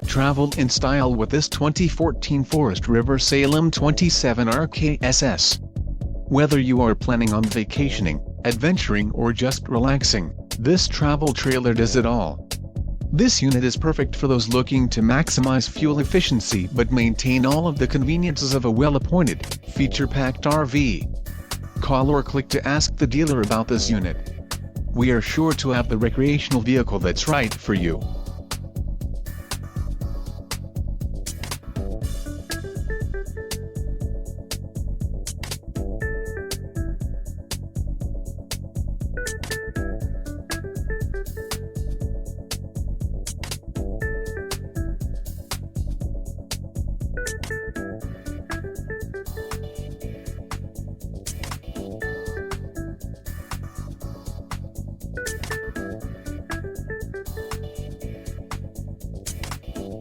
Travel in style with this 2014 Forest River Salem 27RKSS. Whether you are planning on vacationing, adventuring or just relaxing, this travel trailer does it all. This unit is perfect for those looking to maximize fuel efficiency but maintain all of the conveniences of a well-appointed, feature-packed RV. Call or click to ask the dealer about this unit. We are sure to have the recreational vehicle that's right for you.